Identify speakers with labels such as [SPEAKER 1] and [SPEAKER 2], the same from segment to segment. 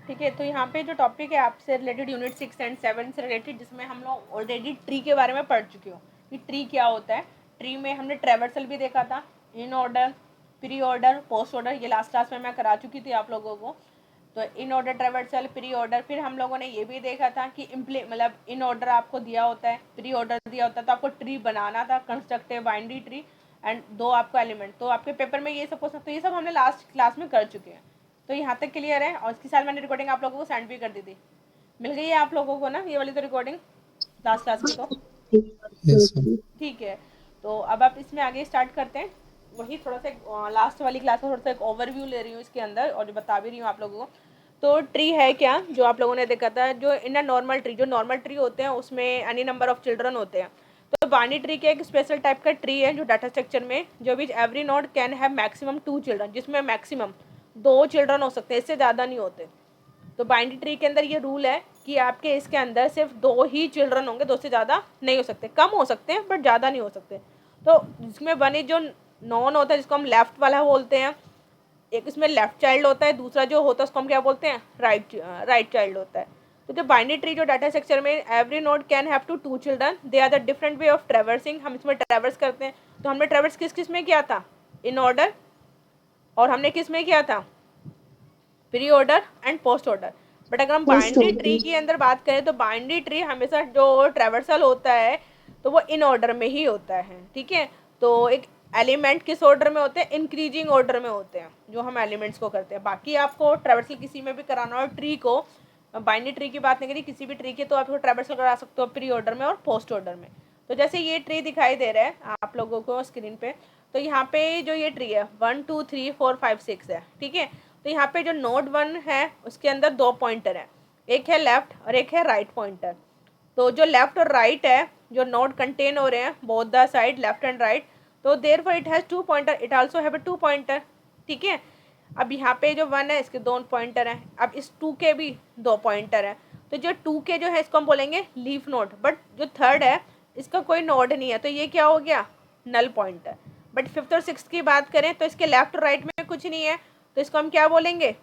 [SPEAKER 1] ठीक है, तो यहाँ पे जो टॉपिक है आपसे रिलेटेड यूनिट 6 एंड 7 से रिलेटेड, जिसमें हम लोग ऑलरेडी ट्री के बारे में पढ़ चुके हो कि ट्री क्या होता है। ट्री में हमने ट्रेवर्सल भी देखा था, in order, pre order, post order, ये लास्ट क्लास में मैं करा चुकी थी आप लोगों को। तो in order traversal, pre order, फिर हम लोगों ने ये भी देखा था कि मतलब इन ऑर्डर आपको दिया होता है, प्री ऑर्डर दिया होता है, तो आपको ट्री बनाना था, कंस्ट्रक्टिव बाइनरी ट्री, एंड दो आपको एलिमेंट। तो आपके पेपर में ये सब हो सकता, तो ये सब हमने लास्ट क्लास में कर चुके हैं। तो यहाँ तक क्लियर है। और इसके साथ मैंने रिकॉर्डिंग आप लोगों को सेंड भी कर दी थी, मिल गई है आप लोगों को ना ये वाली तो रिकॉर्डिंग लास्ट क्लास की। तो
[SPEAKER 2] यस
[SPEAKER 1] ठीक है, तो अब आप इसमें आगे स्टार्ट करते हैं। वही थोड़ा सा लास्ट वाली क्लास का थोड़ा सा एक ओवरव्यू ले रही हूँ इसके अंदर, और जो बता भी रही हूँ आप लोगों को। तो ट्री है क्या, जो आप लोगों ने देखा था, जो इन अ नॉर्मल ट्री, जो नॉर्मल ट्री होते हैं उसमें एनी नंबर ऑफ चिल्ड्रन होते हैं। तो बाइनरी ट्री का एक स्पेशल टाइप का ट्री है जो डाटा स्ट्रक्चर में, जो भी every node can have maximum 2 children, जिसमें मैक्सिमम 2 चिल्ड्रन हो सकते हैं, इससे ज़्यादा नहीं होते। तो बाइनरी ट्री के अंदर ये रूल है कि आपके इसके अंदर सिर्फ 2 ही चिल्ड्रन होंगे, 2 से ज़्यादा नहीं हो सकते, कम हो सकते हैं बट ज़्यादा नहीं हो सकते। तो जिसमें वन इज जो नॉन होता है, जिसको हम लेफ्ट वाला बोलते हैं, एक इसमें लेफ्ट चाइल्ड होता है, दूसरा जो होता है उसको हम क्या बोलते हैं, राइट चाइल्ड होता है। तो जो बाइनरी ट्री जो डाटा स्ट्रक्चर में every node can have two children, they are the different way of traversing, हम इसमें ट्रेवर्स करते हैं। तो हमने ट्रेवर्स किस किस में किया था, इन ऑर्डर, और हमने किस में किया था, pre order and post order. But अगर हम बाइनरी ट्री के अंदर बात करें तो बाइनरी ट्री हमेशा जो ट्रेवर्सल होता है तो वो इन ऑर्डर में ही होता है। ठीक है, तो एक एलिमेंट किस ऑर्डर में होते हैं, इंक्रीजिंग ऑर्डर में होते हैं जो हम एलिमेंट्स को करते हैं। बाकी आपको ट्रेवर्सल किसी में भी कराना हो ट्री को, बाइनरी ट्री की बात नहीं करी, किसी भी ट्री की, तो आप ट्रेवर्सल करा सकते हो प्री ऑर्डर में और पोस्ट ऑर्डर में। तो जैसे ये ट्री दिखाई दे रहा है आप लोगों को स्क्रीन पे, तो यहाँ पे जो ये ट्री है 1 2 3 4 5 6 है। ठीक है, तो यहाँ पे जो नोड 1 है उसके अंदर 2 पॉइंटर है, एक है लेफ्ट और एक है राइट पॉइंटर। तो जो लेफ्ट और राइट है, जो नोड कंटेन हो रहे हैं both the side left and right, तो therefore it has 2 pointer, it also have 2 pointer. ठीक है, अब यहाँ पे जो 1 है इसके 2 पॉइंटर हैं, अब इस 2 के भी 2 पॉइंटर हैं। तो जो 2 के जो है इसको हम बोलेंगे लीफ नोड, बट जो थर्ड है इसका कोई नोड नहीं है, तो ये क्या हो गया, नल पॉइंटर। बट 5th और 6th की बात करें तो इसके लेफ्ट और राइट में कुछ नहीं है, तो इसको हम क्या बोलेंगे,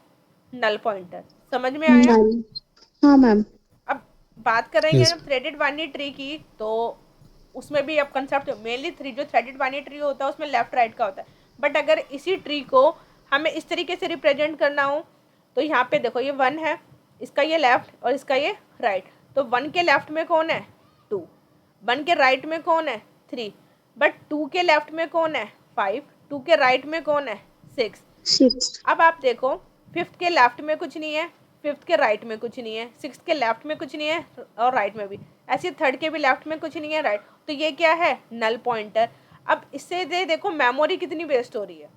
[SPEAKER 1] नल पॉइंटर। समझ में आया।
[SPEAKER 2] हाँ मैम।
[SPEAKER 1] अब बात करेंगे
[SPEAKER 2] यस
[SPEAKER 1] हम थ्रेडेड बाइनरी ट्री की, तो उसमें भी अब कंसेप्ट मेनली थ्री, जो थ्रेडेड बाइनरी ट्री होता है उसमें लेफ्ट राइट का होता है। बट अगर इसी ट्री को हमें इस तरीके से रिप्रेजेंट करना हो, तो यहाँ पे देखो ये 1 है, इसका ये लेफ्ट और इसका ये राइट। तो 1 के लेफ्ट में कौन है, 2, 1 के राइट में कौन है, 3, बट 2 के लेफ्ट में कौन है, 5, 2 के राइट में कौन है, 6।
[SPEAKER 2] 6।
[SPEAKER 1] अब आप देखो 5th के लेफ्ट में कुछ नहीं है, 5th के राइट में कुछ नहीं है, 6th के लेफ्ट में कुछ नहीं है और राइट में भी, ऐसे 3rd के भी लेफ्ट में कुछ नहीं है, राइट। तो ये क्या है, नल पॉइंटर। अब इससे देखो मेमोरी कितनी वेस्ट हो रही है,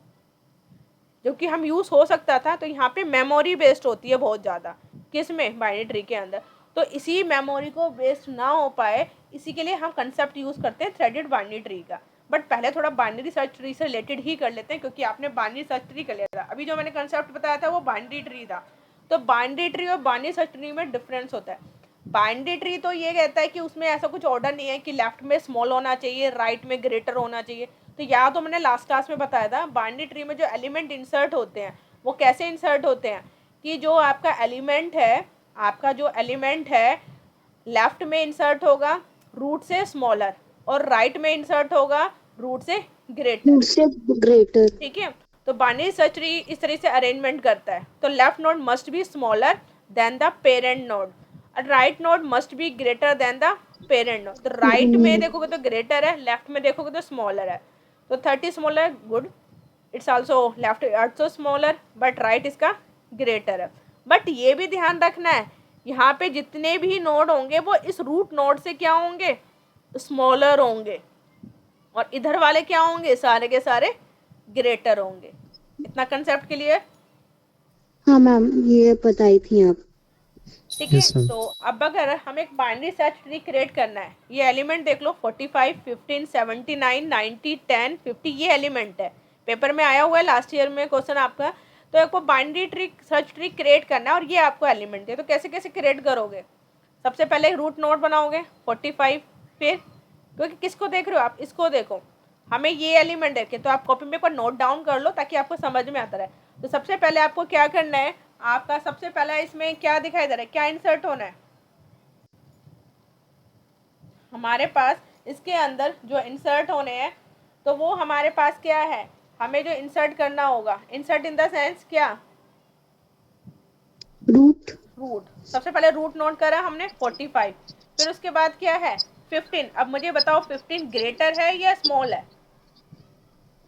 [SPEAKER 1] जो कि हम यूज़ हो सकता था, तो यहाँ पे मेमोरी वेस्ट होती है बहुत ज़्यादा, किस में, बाइनरी ट्री के अंदर। तो इसी मेमोरी को वेस्ट ना हो पाए, इसी के लिए हम कंसेप्ट यूज़ करते हैं थ्रेडेड बाइनरी ट्री का। बट पहले थोड़ा बाइनरी सर्च ट्री से रिलेटेड ही कर लेते हैं, क्योंकि आपने बाइनरी सर्च ट्री कर लिया था, अभी जो मैंने कंसेप्ट बताया था वो बाइनरी ट्री था। तो बाइनरी ट्री और बाइनरी सर्च ट्री में डिफरेंस होता है। बाइनरी ट्री तो ये कहता है कि उसमें ऐसा कुछ ऑर्डर नहीं है कि लेफ्ट में स्मॉल होना चाहिए, राइट में ग्रेटर होना चाहिए। तो यहाँ तो मैंने लास्ट क्लास में बताया था, बाइनरी ट्री में जो एलिमेंट इंसर्ट होते हैं वो कैसे इंसर्ट होते हैं, कि जो आपका एलिमेंट है, आपका जो एलिमेंट है लेफ्ट में इंसर्ट होगा रूट से स्मॉलर, और राइट में इंसर्ट होगा रूट से ग्रेटर।
[SPEAKER 2] से ग्रेटर।
[SPEAKER 1] ठीक है, तो बाइनरी सर्च ट्री इस तरह से अरेंजमेंट करता है। तो left node must be smaller than the parent node, right node must be greater than the parent node. तो राइट में देखोगे तो ग्रेटर है, लेफ्ट में देखोगे तो स्मॉलर है। तो 30 smaller, good, it's also left also smaller, but right इसका ग्रेटर है। बट ये भी ध्यान रखना है, यहाँ पे जितने भी नोड होंगे वो इस रूट नोड से क्या होंगे, स्मॉलर होंगे, और इधर वाले क्या होंगे, सारे के सारे ग्रेटर होंगे। इतना कंसेप्ट क्लियर।
[SPEAKER 2] हाँ मैम, ये बताई थी आप।
[SPEAKER 1] ठीक है,
[SPEAKER 2] यस मैम।
[SPEAKER 1] तो अब अगर हमें एक बाइनरी सर्च ट्री क्रिएट करना है, ये एलिमेंट देख लो 45 15 79 90 10 50, ये एलिमेंट है, पेपर में आया हुआ है लास्ट ईयर में क्वेश्चन आपका। तो आपको binary tree search tree create करना है और ये आपको एलिमेंट है, तो कैसे कैसे क्रिएट करोगे, सबसे पहले रूट नोड बनाओगे 45, फिर क्योंकि किसको देख रहे हो आप, इसको देखो, हमें ये एलिमेंट देखे, तो आप कॉपी में पर नोट डाउन कर लो ताकि आपको समझ में आता रहे। तो सबसे पहले आपको क्या करना है, आपका सबसे पहला इसमें क्या दिखाई दे रहा है, क्या इंसर्ट होना है हमारे पास इसके अंदर जो इंसर्ट होने हैं, तो वो हमारे पास क्या है, हमें जो इंसर्ट करना होगा, इंसर्ट इन द सेंस क्या,
[SPEAKER 2] रूट।
[SPEAKER 1] रूट। सबसे पहले रूट नोट करा हमने 45, फिर उसके बाद क्या है 15। अब मुझे बताओ 15 ग्रेटर है या स्मॉल है,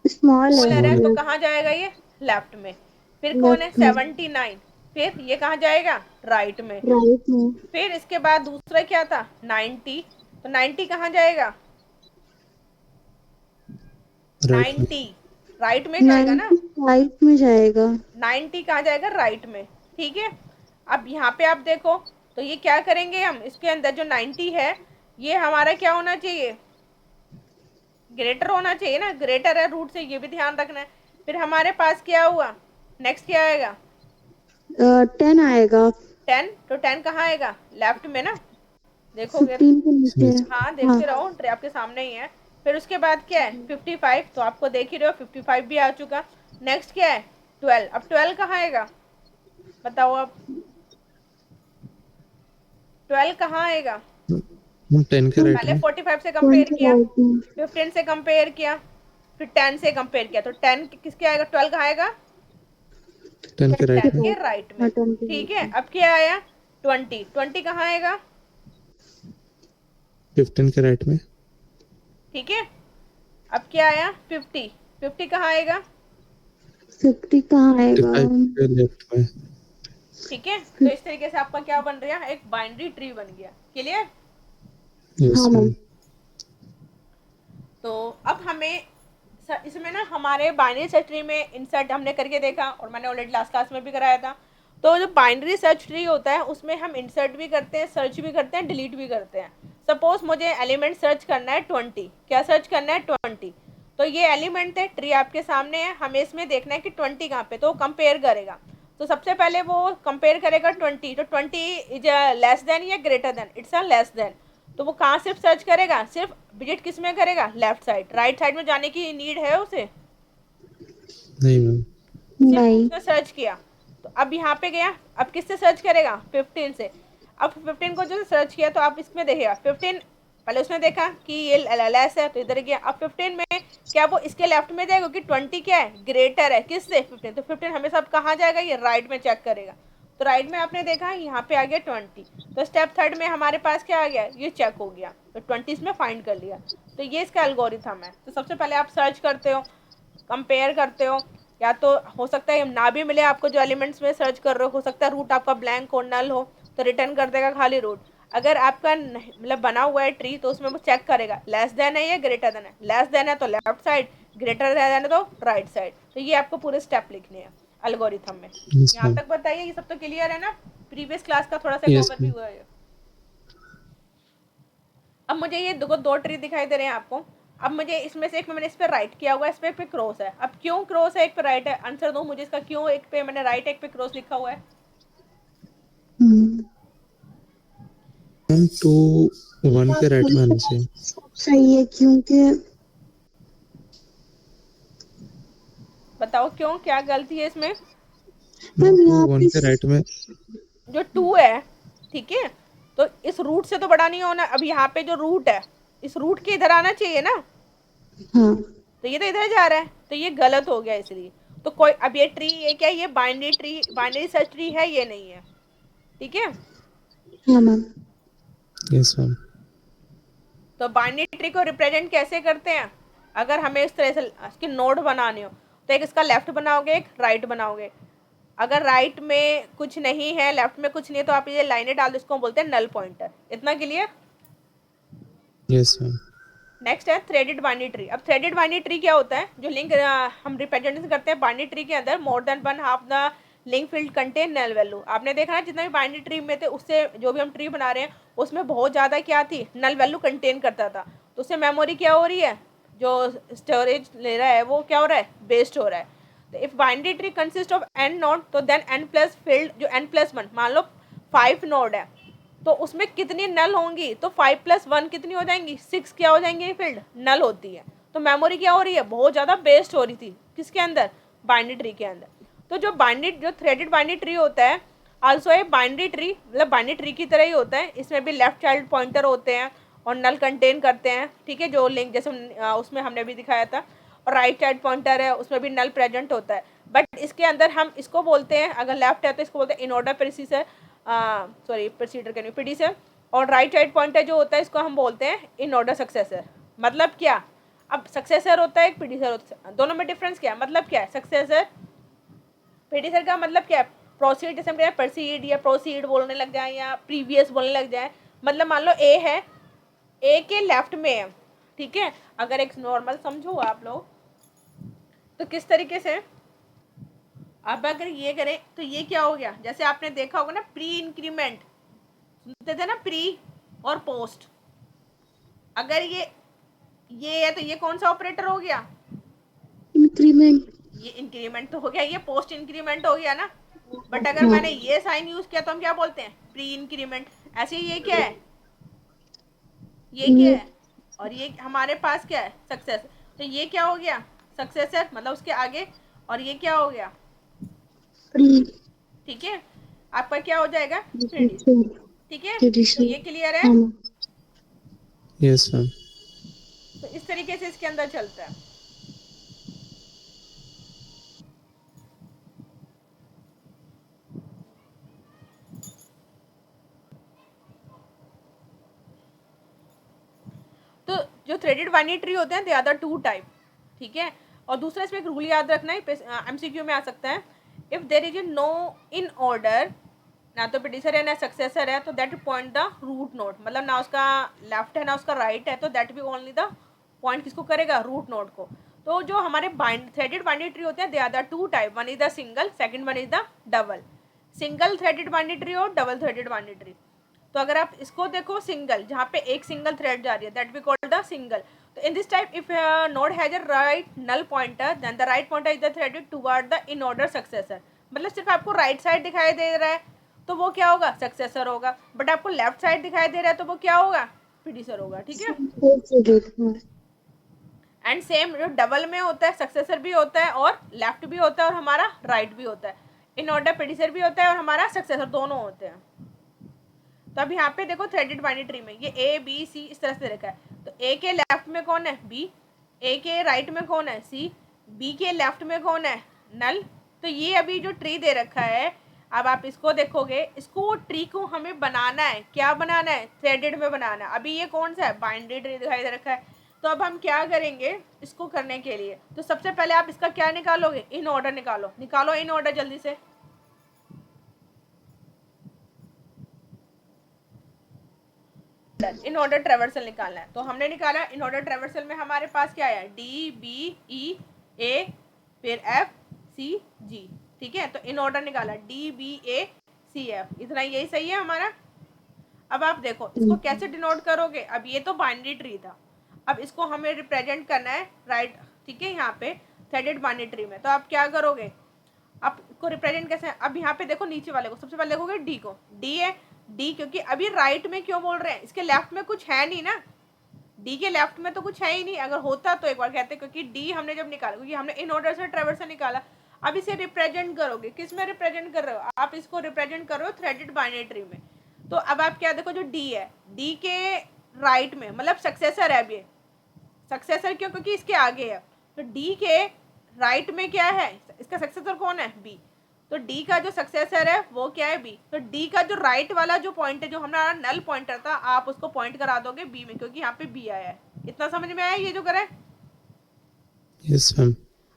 [SPEAKER 2] स्मॉल है।
[SPEAKER 1] स्मॉलर है, तो
[SPEAKER 2] लेफ्ट।
[SPEAKER 1] कहाँ जाएगा ये, लेफ्ट में। फिर कौन है
[SPEAKER 2] में।
[SPEAKER 1] 79, फिर ये कहाँ जाएगा, राइट में।
[SPEAKER 2] राइट में।
[SPEAKER 1] फिर इसके बाद दूसरा क्या था 90, तो 90 कहाँ जाएगा,
[SPEAKER 3] राइट में।
[SPEAKER 1] 90 राइट में जाएगा ना,
[SPEAKER 2] 90 राइट में जाएगा।
[SPEAKER 1] 90 कहाँ जाएगा, राइट में। ठीक है, अब यहाँ पे आप देखो, तो ये क्या करेंगे हम, इसके अंदर जो 90 है ये हमारा क्या होना चाहिए, ग्रेटर होना चाहिए ना, ग्रेटर है रूट से, ये भी ध्यान रखना है। फिर हमारे पास क्या हुआ, नेक्स्ट क्या आएगा,
[SPEAKER 2] 10 आएगा।
[SPEAKER 1] 10, तो 10 कहाँ आएगा, लेफ्ट में ना, देखोगे,
[SPEAKER 2] 15 के नीचे।
[SPEAKER 1] हाँ
[SPEAKER 2] हाँ।
[SPEAKER 1] देखते रहो, ट्रे आपके सामने ही है। फिर उसके बाद क्या है 55, तो आपको देख ही रहे हो 55 भी आ चुका। नेक्स्ट क्या है 12, अब 12 कहाँ आएगा, बताओ अब 12 कहाँ आएगा,
[SPEAKER 3] हम 10 के राइट
[SPEAKER 1] पहले
[SPEAKER 3] में।
[SPEAKER 1] 45 से कंपेयर
[SPEAKER 2] 20
[SPEAKER 1] किया,
[SPEAKER 2] राइट में।
[SPEAKER 1] 15 से कंपेयर किया, फिर 10 से कंपेयर किया, तो 10 किसके आएगा, 12 कहाँ आएगा,
[SPEAKER 3] 10 के राइट
[SPEAKER 1] 10
[SPEAKER 3] में।
[SPEAKER 1] के राइट में।
[SPEAKER 2] हाँ, 10 के
[SPEAKER 1] ठीक
[SPEAKER 2] राइट
[SPEAKER 1] है,
[SPEAKER 2] में।
[SPEAKER 1] अब क्या आया 20, 20 कहाँ आएगा,
[SPEAKER 3] 15 के राइट में।
[SPEAKER 1] ठीक है, अब क्या आया 50, 50 कहाँ आएगा,
[SPEAKER 2] 50 कहाँ आएगा।
[SPEAKER 3] 55 के लेफ्ट में।
[SPEAKER 1] ठीक है। तो इस तरीके से आपका क्या बन रहा है, एक बाइनरी ट्री बन गया, क्लियर।
[SPEAKER 3] यस
[SPEAKER 2] हाँ मैम।
[SPEAKER 3] मैम।
[SPEAKER 1] तो अब हमें इसमें ना हमारे बाइनरी सर्च ट्री में इंसर्ट हमने करके देखा, और मैंने ऑलरेडी लास्ट क्लास में भी कराया था। तो जो बाइनरी सर्च ट्री होता है उसमें हम इंसर्ट भी करते हैं, सर्च भी करते हैं, डिलीट भी करते हैं। सपोज मुझे एलिमेंट सर्च करना है 20, क्या सर्च करना है 20, तो ये एलिमेंट है, ट्री आपके सामने है, हमें इसमें देखना है कि 20 कहाँ पे, तो कंपेयर करेगा। तो सबसे पहले वो कंपेयर करेगा 20, तो 20 इज लेस देन या greater than, it's a less than. तो वो कहाँ सिर्फ सर्च करेगा, सिर्फ विजिट किस में करेगा, लेफ्ट साइड, राइट साइड में जाने की नीड है उसे,
[SPEAKER 3] नहीं मैम।
[SPEAKER 1] सिर्फ
[SPEAKER 2] नहीं।
[SPEAKER 1] उसने सर्च किया। तो अब यहाँ पे गया, अब किससे सर्च करेगा 15 से। अब 15 को जो सर्च किया, तो आप इसमें देखिएगा 15, पहले उसने देखा कि ये लेस है, तो इधर गया। अब 15 में क्या वो इसके लेफ्ट में जाएगा, क्योंकि 20 क्या है, ग्रेटर है किससे, 15, तो 15 हमेशा अब कहाँ जाएगा, ये राइट में चेक करेगा। तो राइट में आपने देखा यहाँ पे आ गया 20, तो स्टेप थर्ड में हमारे पास क्या आ गया, ये चेक हो गया, तो 20 इसमें फाइंड कर लिया। तो ये इसका एल्गोरिथम है। तो सबसे पहले आप सर्च करते हो, कंपेयर करते हो, या तो हो सकता है ना भी मिले आपको जो एलिमेंट्स में सर्च कर रहे हो सकता है रूट आपका ब्लैंक हो, नल हो, तो रिटर्न कर देगा खाली रूट। अगर आपका मतलब बना हुआ है ट्री, तो उसमें वो चेक करेगा लेस देन है या ग्रेटर देन है, लेस देन है तो लेफ्ट साइड, ग्रेटर देन है तो राइट साइड। तो ये आपको पूरे स्टेप लिखने हैं एल्गोरिथम में।
[SPEAKER 3] यस
[SPEAKER 1] यहाँ
[SPEAKER 3] मैम।
[SPEAKER 1] तक बताइए, ये सब तो क्लियर है ना, प्रीवियस क्लास का थोड़ा सा एक
[SPEAKER 3] यस
[SPEAKER 1] ओवरव्यू
[SPEAKER 3] मैम।
[SPEAKER 1] हुआ है। अब मुझे ये दो ट्री दिखाई दे रहे हैं आपको। अब मुझे इसमें से एक में मैंने इस पर राइट किया हुआ है, इस पे क्रॉस है। अब क्यों क्रॉस है, एक पे राइट है, आंसर दो मुझे इसका, क्यों एक पे मैंने राइट एक पे क्रॉस लिखा हुआ है।
[SPEAKER 2] हम्म।
[SPEAKER 3] मैम 2 1 के राइट में आना चाहिए।
[SPEAKER 2] सही है क्योंकि
[SPEAKER 1] बताओ क्यों, क्या गलती है इसमें,
[SPEAKER 2] मैम
[SPEAKER 3] टू
[SPEAKER 2] यहाँ
[SPEAKER 3] 1
[SPEAKER 2] पे।
[SPEAKER 3] के राइट में।
[SPEAKER 1] जो 2 है, ठीक है, तो इस रूट से तो बड़ा नहीं होना। अब यहाँ पे जो रूट है, इस रूट के इधर आना चाहिए ना,
[SPEAKER 2] हाँ।
[SPEAKER 1] तो ये तो इधर जा रहा है, तो ये गलत हो गया इसलिए। तो कोई अब ये ट्री, ये क्या, ये binary tree, binary search tree है, ये नहीं है, ठीक है।
[SPEAKER 2] हाँ मैम।
[SPEAKER 3] Yes ma'am.
[SPEAKER 1] तो बाइनरी ट्री को रिप्रेजेंट कैसे करते हैं, अगर हमें इस तरह से इसके नोड बनाने हो, तो एक इसका लेफ्ट बनाओगे, एक राइट बनाओगे। अगर राइट में कुछ नहीं है, लेफ्ट में कुछ नहीं है, तो आप ये लाइनें डाल दो, इसको बोलते हैं नल पॉइंटर। इतना क्लियर।
[SPEAKER 3] Yes ma'am.
[SPEAKER 1] नेक्स्ट है थ्रेडेड बाइनरी ट्री। अब थ्रेडेड बाइनरी ट्री क्या होता है, जो लिंक हम रिप्रेजेंटेशन करते हैं बाइनरी ट्री के अंदर, more than one half the link field contain null value. आपने देखा ना, जितना भी बाइनरी ट्री में थे, उससे जो भी हम ट्री बना रहे हैं उसमें बहुत ज़्यादा क्या थी, नल वैल्यू कंटेन करता था। तो उससे मेमोरी क्या हो रही है, जो स्टोरेज ले रहा है वो क्या हो रहा है, वेस्ट हो रहा है। तो if binary tree consist of n node, तो देन n प्लस फील्ड जो n+1, मान लो 5 नोड है, तो उसमें कितनी नल होंगी, तो 5+1 कितनी हो जाएंगी, 6 क्या हो जाएंगी, फील्ड नल होती है। तो मेमोरी क्या हो रही है, बहुत ज़्यादा वेस्ट हो रही थी, किसके अंदर, बाइनरी ट्री के अंदर। तो जो थ्रेडेड बाइनरी ट्री होता है आल्सो ए बाइनरी ट्री, मतलब बाइनरी ट्री की तरह ही होता है। इसमें भी लेफ्ट चाइल्ड पॉइंटर होते हैं और नल कंटेन करते हैं, ठीक है, जो लिंक जैसे उसमें हमने भी दिखाया था। और राइट चाइल्ड पॉइंटर है, उसमें भी नल प्रेजेंट होता है। बट इसके अंदर हम इसको बोलते हैं, अगर लेफ्ट है तो इसको बोलते हैं इन ऑर्डर प्रेसिसर, प्रोसीडर के प्रीडिसेसर। और राइट चाइल्ड पॉइंटर जो होता है इसको हम बोलते हैं इन ऑर्डर सक्सेसर। मतलब क्या, अब सक्सेसर होता है एक, प्रीडिसेसर होता है, दोनों में डिफरेंस क्या है, मतलब क्या है सक्सेसर प्रीडिसेसर का मतलब क्या है, प्रोसीड, जैसे हम कहते हैं प्रोसीड या प्रोसीड बोलने लग जाए या प्रीवियस बोलने लग जाए। मतलब मान लो ए है, ए के लेफ्ट में है, ठीक है। अगर एक नॉर्मल समझो आप लोग तो किस तरीके से, अब अगर ये करें तो ये क्या हो गया, जैसे आपने देखा होगा ना प्री इंक्रीमेंट सुनते थे ना, प्री और पोस्ट। अगर ये है तो ये कौन सा ऑपरेटर हो गया,
[SPEAKER 2] इंक्रीमेंट।
[SPEAKER 1] ये इंक्रीमेंट तो हो गया, ये पोस्ट इंक्रीमेंट हो गया ना। बट अगर
[SPEAKER 2] हाँ।
[SPEAKER 1] मैंने ये साइन यूज किया तो हम क्या बोलते हैं, प्री इंक्रीमेंट। ऐसे ही ये क्या है, ये क्या है, और ये हमारे पास क्या है सक्सेस, तो ये क्या हो गया सक्सेसर, मतलब उसके आगे। और ये क्या हो गया,
[SPEAKER 2] प्री।
[SPEAKER 1] ठीक है, आपका क्या हो जाएगा प्रीडिस, ठीक है। तो ये क्लियर है।
[SPEAKER 2] हाँ।
[SPEAKER 3] Yes ma'am.
[SPEAKER 1] तो इस तरीके से इसके अंदर चलता है। तो जो थ्रेडेड बाइनरी ट्री होते हैं they are the two type, ठीक है। और दूसरा इसमें एक रूल याद रखना है, एमसीक्यू में आ सकता है, if there is a no in order, ना तो प्रीडिसर है ना सक्सेसर है, तो that point the root node, मतलब ना उसका लेफ्ट है ना उसका राइट है, तो दैट भी ओनली द पॉइंट किसको करेगा, रूट नोड को। तो जो हमारे थ्रेडेड बाइनरी ट्री होते हैं they are the two type, one is the single, second one is the double. Single threaded binary tree और डबल थ्रेडेड बाइनरी ट्री। तो अगर आप इसको देखो सिंगल, जहाँ पे एक सिंगल थ्रेड जा रही है, that we call the single. तो in this type if node has a right null pointer then the right pointer is the threaded toward the in order successor. मतलब सिर्फ आपको राइट साइड दिखाई दे रहा है तो वो क्या होगा सक्सेसर होगा, बट आपको लेफ्ट साइड दिखाई दे रहा है तो वो क्या होगा प्रीडिसर होगा, ठीक है। एंड सेम जो डबल में होता है सक्सेसर भी होता है और लेफ्ट भी होता है और हमारा राइट भी होता है, इन ऑर्डर प्रीडिसर भी होता है और हमारा सक्सेसर दोनों होते हैं। तो अब यहाँ पे देखो थ्रेडेड बाइनरी ट्री में ये ए बी सी इस तरह से रखा है, तो ए के लेफ्ट में कौन है बी, ए के राइट में कौन है सी, बी के लेफ्ट में कौन है नल। तो ये अभी जो ट्री दे रखा है, अब आप इसको देखोगे, इसको ट्री को हमें बनाना है, क्या बनाना है थ्रेडेड में बनाना है। अभी ये कौन सा है बाइनरी ट्री दिखाई दे रखा है। तो अब हम क्या करेंगे इसको करने के लिए, तो सबसे पहले आप इसका क्या निकालोगे, इन ऑर्डर निकालो, निकालो इन ऑर्डर जल्दी से। इन ऑर्डर ट्रेवर्सल निकालना है, तो हमने निकाला इन ऑर्डर ट्रेवर्सल में हमारे पास क्या है डी बी ई ए फिर एफ सी जी, ठीक है। तो इन ऑर्डर निकाला डी बी ए सी एफ, इतना यही सही है हमारा। अब आप देखो इसको कैसे डिनोट करोगे, अब ये तो बाइनरी ट्री था, अब इसको हमें रिप्रेजेंट करना है राइट, ठीक है, यहाँ पे थ्रेडेड बाइनरी ट्री में। तो आप क्या करोगे, आप इसको रिप्रेजेंट कैसे, अब यहाँ पे देखो नीचे वाले को सबसे पहले देखोगे डी को, डी है डी, क्योंकि अभी राइट में क्यों बोल रहे हैं, इसके लेफ्ट में कुछ है नहीं ना, डी के लेफ्ट में तो कुछ है ही नहीं, अगर होता तो एक बार कहते, क्योंकि डी हमने जब निकाला, क्योंकि हमने इन ऑर्डर से ट्रेवर्सल निकाला। अब इसे रिप्रेजेंट करोगे, किस में रिप्रेजेंट कर रहे हो आप, इसको रिप्रेजेंट कर रहे हो थ्रेडेड बाइनरी ट्री में। तो अब आप क्या देखो, जो डी है डी के राइट में, मतलब सक्सेसर है, अब ये सक्सेसर क्यों, क्योंकि इसके आगे है। तो डी के राइट में क्या है, इसका सक्सेसर कौन है बी, तो डी का जो सक्सेसर है वो क्या है बी। तो डी का जो राइट वाला जो पॉइंट है, जो हमारा नल पॉइंटर था, आप उसको पॉइंट करा दोगे बी में, क्योंकि यहाँ पे बी आया है। इतना समझ में आया ये जो करें।
[SPEAKER 3] Yes ma'am.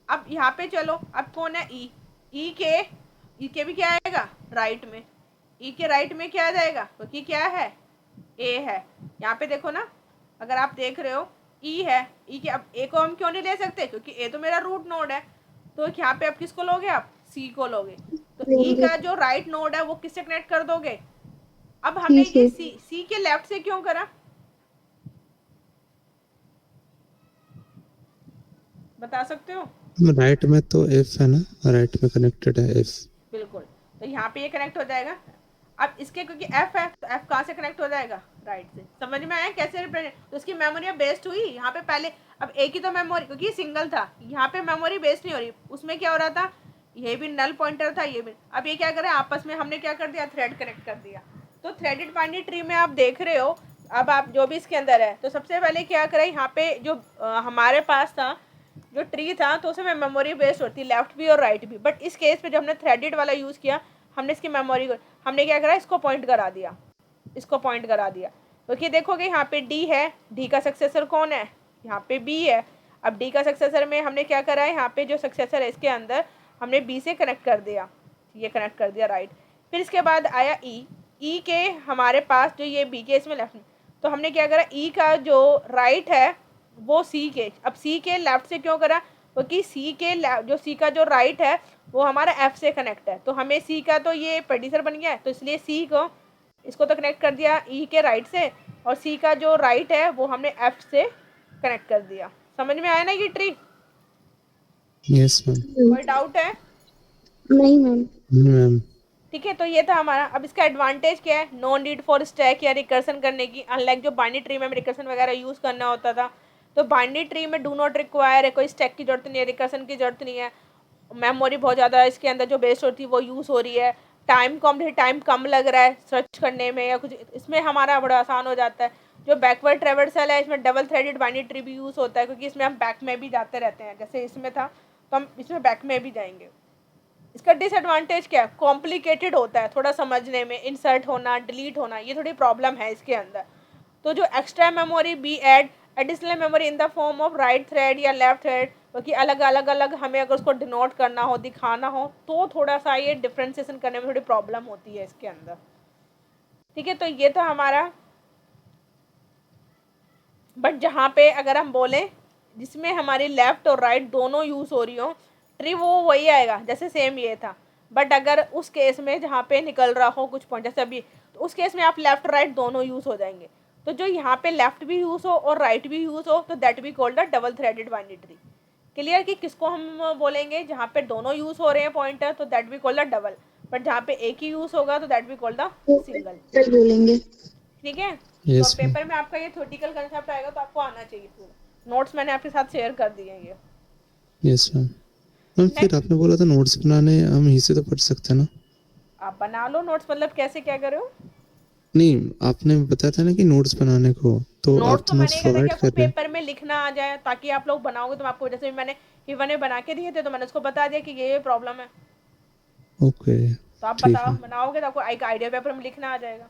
[SPEAKER 1] अब यहाँ पे चलो, अब कौन है ई, ई के भी क्या आएगा राइट में, ई के राइट में क्या आ जाएगा, क्योंकि क्या है ए है। यहाँ पे देखो ना, अगर आप देख रहे हो ई है, ई के, अब ए को हम क्यों नहीं ले सकते, क्योंकि ए तो मेरा रूट नोड है। तो यहाँ पे अब किसको लोगे आप, सी को लोगे। तो ई का जो राइट नोड है वो किससे कनेक्ट कर दोगे। अब हमने ये सी के लेफ्ट से क्यों करा, बता सकते हो।
[SPEAKER 3] राइट में तो एफ है ना, राइट में कनेक्टेड है एफ।
[SPEAKER 1] बिल्कुल, तो यहाँ पे ये कनेक्ट हो जाएगा। अब इसके क्योंकि एफ है तो एफ कहाँ से कनेक्ट हो जाएगा, राइट से। समझ में आया कैसे रिप्रेजेंट, तो इसकी मेमोरी अब बेस्ड हुई यहाँ पे पहले। अब एक ही तो मेमोरी, क्योंकि सिंगल था, यहाँ पे मेमोरी बेस्ड नहीं हो रही, उसमें क्या हो रहा था ये भी नल पॉइंटर था, ये भी। अब ये क्या करें, आपस में हमने क्या कर दिया, थ्रेड कनेक्ट कर दिया। तो थ्रेडेड बाइनरी ट्री में आप देख रहे हो, अब आप जो भी इसके अंदर है, तो सबसे पहले क्या करें, यहाँ पे जो हमारे पास था जो ट्री था, तो उसमें मेमोरी बेस्ड होती, लेफ्ट भी और राइट भी। बट इस केस पे जो हमने थ्रेडेड वाला यूज़ किया, हमने इसकी मेमोरी को हमने क्या करा, इसको पॉइंट करा दिया, इसको पॉइंट करा दिया। क्योंकि देखोगे यहाँ पे डी है, डी का सक्सेसर कौन है, यहाँ पे बी है। अब डी का सक्सेसर में हमने क्या करा है, यहाँ पे जो सक्सेसर है इसके अंदर हमने बी से कनेक्ट कर दिया, ये कनेक्ट कर दिया राइट। फिर इसके बाद आया ई, ई के हमारे पास जो ये बी के इसमें लेफ्ट में, तो हमने क्या करा, ई का जो राइट है वो सी के, अब सी के लेफ्ट से क्यों करा, क्योंकि सी के जो सी का जो राइट है वो हमारा एफ से कनेक्ट है, तो हमें सी का तो ये प्रेडिसर बन गया है, तो इसलिए सी को इसको तो कनेक्ट कर दिया ई के राइट से, और सी का जो राइट है वो हमने एफ से कनेक्ट कर दिया। समझ में आया ना ये ट्री?
[SPEAKER 3] Yes ma'am.
[SPEAKER 1] कोई डाउट है?
[SPEAKER 2] नहीं मैम।
[SPEAKER 3] मैम
[SPEAKER 1] ठीक है, तो ये था हमारा। अब इसका एडवांटेज क्या है, नो नीड फॉर स्टैक या रिकर्सन करने की, अनलाइक जो बाइनरी ट्री में रिकर्सन वगैरह यूज़ करना होता था, तो बाइनरी ट्री में डू नॉट रिक्वायर है, कोई स्टैक की जरूरत नहीं है, रिकर्सन की जरूरत नहीं है, मेमोरी बहुत ज़्यादा इसके अंदर जो बेस्ड होती है वो यूज़ हो रही है, टाइम कम लग रहा है सर्च करने में या कुछ, इसमें हमारा बड़ा आसान हो जाता है। जो बैकवर्ड ट्रेवर्सल है, इसमें डबल थ्रेडेड बाइनरी ट्री भी यूज़ होता है, क्योंकि इसमें हम बैक में भी जाते रहते हैं, जैसे इसमें था तो हम इसमें बैक में भी जाएंगे। इसका डिसएडवांटेज क्या है, कॉम्प्लिकेटेड होता है थोड़ा समझने में, इंसर्ट होना, डिलीट होना, ये थोड़ी प्रॉब्लम है इसके अंदर। तो जो extra memory be add additional memory in the form of right thread या लेफ्ट थ्रेड, क्योंकि अलग अलग हमें अगर उसको डिनोट करना हो, दिखाना हो, तो थोड़ा सा ये डिफ्रेंसिएशन करने में थोड़ी प्रॉब्लम होती है इसके अंदर। ठीक है, तो ये तो हमारा। बट जहाँ पे अगर हम बोलें जिसमें हमारी लेफ्ट और राइट दोनों यूज़ हो रही हो ट्री, वो वही आएगा जैसे सेम ये था। बट अगर उस केस में जहाँ पे निकल रहा हो कुछ पॉइंट जैसे अभी, तो उस केस में आप लेफ्ट राइट दोनों यूज़ हो जाएंगे। तो जो यहाँ पे लेफ्ट भी यूज़ हो और राइट भी यूज़ हो, तो that we called the double threaded binary tree. Clear कि किसको हम बोलेंगे, जहाँ पे दोनों यूज़ हो रहे हैं पॉइंटर, तो that we called the double, but जहाँ पे एक ही यूज़ होगा तो that we called the single.
[SPEAKER 2] फिर बोलेंगे।
[SPEAKER 1] ठीक है, तो
[SPEAKER 3] यस मैम।
[SPEAKER 1] पेपर में आपका ये थ्योरेटिकल कंसेप्ट आएगा, तो आपको आना चाहिए पूरा। नोट्स मैंने आपके साथ शेयर कर दिए हैं ये।
[SPEAKER 3] Yes ma'am. मैम फिर आपने बोला था नोट्स बनाने, हम यहीं से तो पढ़ सकते हैं ना?
[SPEAKER 1] आप बना लो नोट्स, मतलब कैसे, क्या कर रहे हो?
[SPEAKER 3] नहीं, आपने बताया था ना कि नोट्स बनाने को, तो आप
[SPEAKER 1] नोट्स तो
[SPEAKER 3] तो
[SPEAKER 1] मैंने
[SPEAKER 3] नोट्स
[SPEAKER 1] कहा था कि
[SPEAKER 3] प्रोवाइड
[SPEAKER 1] आपको
[SPEAKER 3] कर रहे हैं।
[SPEAKER 1] पेपर में लिखना आ जाए, ताकि आप लोग बनाओगे तो आपको, जैसे मैंने इवन में बना के दिए थे, तो मैंने उसको बता दिया कि ये प्रॉब्लम है,
[SPEAKER 3] ओके,
[SPEAKER 1] तो आप
[SPEAKER 3] ठीक
[SPEAKER 1] बताओ,
[SPEAKER 3] है।
[SPEAKER 1] बनाओगे तो आपको एक आइडिया पेपर में लिखना आ जाएगा।